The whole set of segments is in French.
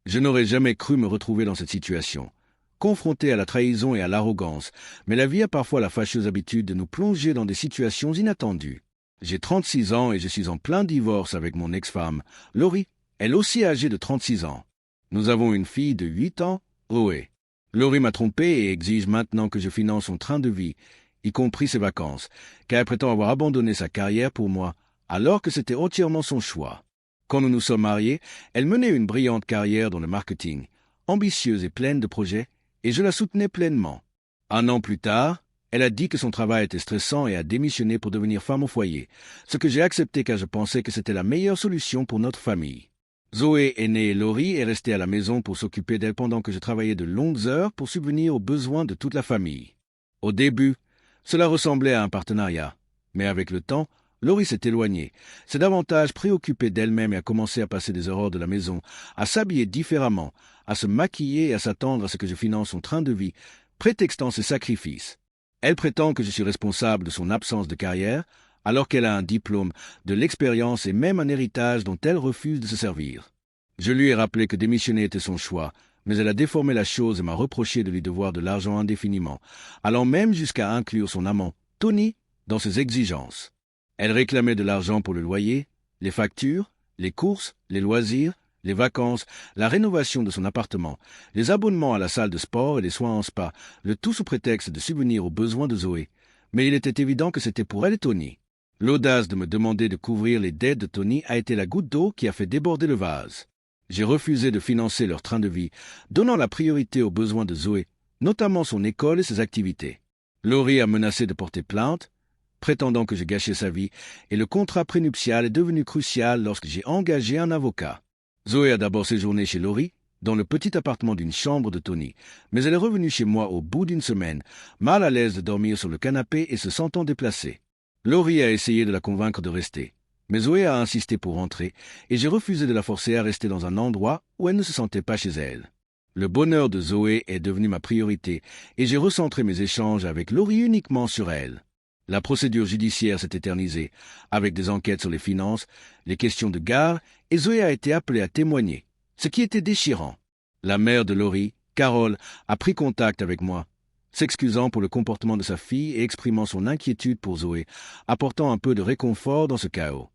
Je n'aurais jamais cru me retrouver dans cette situation, confronté à la trahison et à l'arrogance, mais la vie a parfois la fâcheuse habitude de nous plonger dans des situations inattendues. J'ai 36 ans et je suis en plein divorce avec mon ex-femme, Laurie, elle aussi âgée de 36 ans. Nous avons une fille de 8 ans, Roé. Laurie m'a trompé et exige maintenant que je finance son train de vie, y compris ses vacances, car elle prétend avoir abandonné sa carrière pour moi, alors que c'était entièrement son choix. Quand nous nous sommes mariés, elle menait une brillante carrière dans le marketing, ambitieuse et pleine de projets, et je la soutenais pleinement. 1 an plus tard, elle a dit que son travail était stressant et a démissionné pour devenir femme au foyer, ce que j'ai accepté car je pensais que c'était la meilleure solution pour notre famille. Zoé, aînée, et Laurie est restée à la maison pour s'occuper d'elle pendant que je travaillais de longues heures pour subvenir aux besoins de toute la famille. Au début, cela ressemblait à un partenariat, mais avec le temps, Laurie s'est éloignée, s'est davantage préoccupée d'elle-même et a commencé à passer des heures de la maison, à s'habiller différemment, à se maquiller et à s'attendre à ce que je finance son train de vie, prétextant ses sacrifices. Elle prétend que je suis responsable de son absence de carrière, alors qu'elle a un diplôme, de l'expérience et même un héritage dont elle refuse de se servir. Je lui ai rappelé que démissionner était son choix, mais elle a déformé la chose et m'a reproché de lui devoir de l'argent indéfiniment, allant même jusqu'à inclure son amant, Tony, dans ses exigences. Elle réclamait de l'argent pour le loyer, les factures, les courses, les loisirs, les vacances, la rénovation de son appartement, les abonnements à la salle de sport et les soins en spa, le tout sous prétexte de subvenir aux besoins de Zoé. Mais il était évident que c'était pour elle et Tony. L'audace de me demander de couvrir les dettes de Tony a été la goutte d'eau qui a fait déborder le vase. J'ai refusé de financer leur train de vie, donnant la priorité aux besoins de Zoé, notamment son école et ses activités. Laurie a menacé de porter plainte, prétendant que j'ai gâché sa vie, et le contrat prénuptial est devenu crucial lorsque j'ai engagé un avocat. Zoé a d'abord séjourné chez Laurie, dans le petit appartement d'une chambre de Tony, mais elle est revenue chez moi au bout d'une semaine, mal à l'aise de dormir sur le canapé et se sentant déplacée. Laurie a essayé de la convaincre de rester, mais Zoé a insisté pour rentrer, et j'ai refusé de la forcer à rester dans un endroit où elle ne se sentait pas chez elle. Le bonheur de Zoé est devenu ma priorité, et j'ai recentré mes échanges avec Laurie uniquement sur elle. La procédure judiciaire s'est éternisée, avec des enquêtes sur les finances, les questions de garde, et Zoé a été appelée à témoigner, ce qui était déchirant. La mère de Laurie, Carole, a pris contact avec moi, s'excusant pour le comportement de sa fille et exprimant son inquiétude pour Zoé, apportant un peu de réconfort dans ce chaos.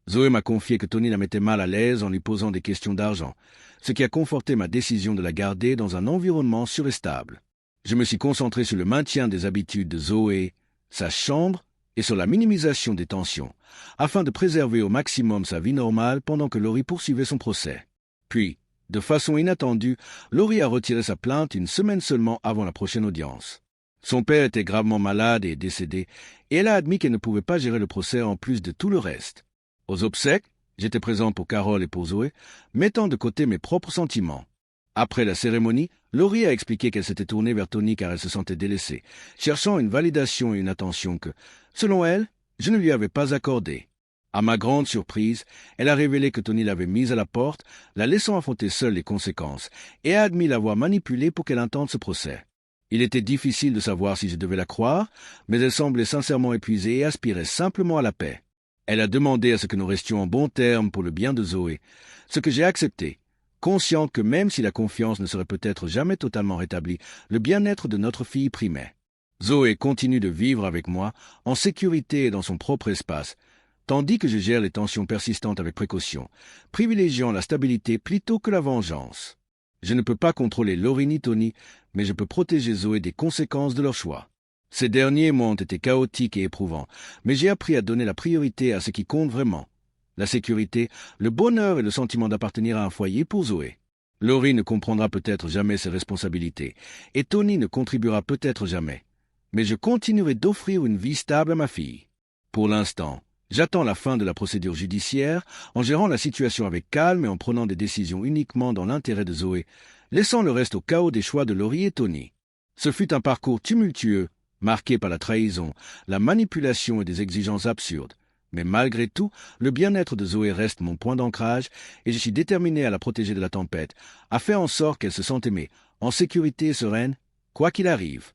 Zoé m'a confié que Tony la mettait mal à l'aise en lui posant des questions d'argent, ce qui a conforté ma décision de la garder dans un environnement sûr et stable. Je me suis concentré sur le maintien des habitudes de Zoé, sa chambre et sur la minimisation des tensions, afin de préserver au maximum sa vie normale pendant que Laurie poursuivait son procès. Puis, de façon inattendue, Laurie a retiré sa plainte 1 semaine seulement avant la prochaine audience. Son père était gravement malade et est décédé, et elle a admis qu'elle ne pouvait pas gérer le procès en plus de tout le reste. Aux obsèques, j'étais présent pour Carole et pour Zoé, mettant de côté mes propres sentiments. Après la cérémonie, Laurie a expliqué qu'elle s'était tournée vers Tony car elle se sentait délaissée, cherchant une validation et une attention que, selon elle, je ne lui avais pas accordée. À ma grande surprise, elle a révélé que Tony l'avait mise à la porte, la laissant affronter seule les conséquences, et a admis l'avoir manipulée pour qu'elle intente ce procès. Il était difficile de savoir si je devais la croire, mais elle semblait sincèrement épuisée et aspirait simplement à la paix. Elle a demandé à ce que nous restions en bons termes pour le bien de Zoé, ce que j'ai accepté, consciente que même si la confiance ne serait peut-être jamais totalement rétablie, le bien-être de notre fille primait. Zoé continue de vivre avec moi, en sécurité et dans son propre espace, tandis que je gère les tensions persistantes avec précaution, privilégiant la stabilité plutôt que la vengeance. Je ne peux pas contrôler Laurie ni Tony, mais je peux protéger Zoé des conséquences de leur choix. Ces derniers mois ont été chaotiques et éprouvants, mais j'ai appris à donner la priorité à ce qui compte vraiment. La sécurité, le bonheur et le sentiment d'appartenir à un foyer pour Zoé. Laurie ne comprendra peut-être jamais ses responsabilités, et Tony ne contribuera peut-être jamais. Mais je continuerai d'offrir une vie stable à ma fille. Pour l'instant, j'attends la fin de la procédure judiciaire en gérant la situation avec calme et en prenant des décisions uniquement dans l'intérêt de Zoé, laissant le reste au chaos des choix de Laurie et Tony. Ce fut un parcours tumultueux, marqué par la trahison, la manipulation et des exigences absurdes. Mais malgré tout, le bien-être de Zoé reste mon point d'ancrage et je suis déterminé à la protéger de la tempête, à faire en sorte qu'elle se sente aimée, en sécurité et sereine, quoi qu'il arrive.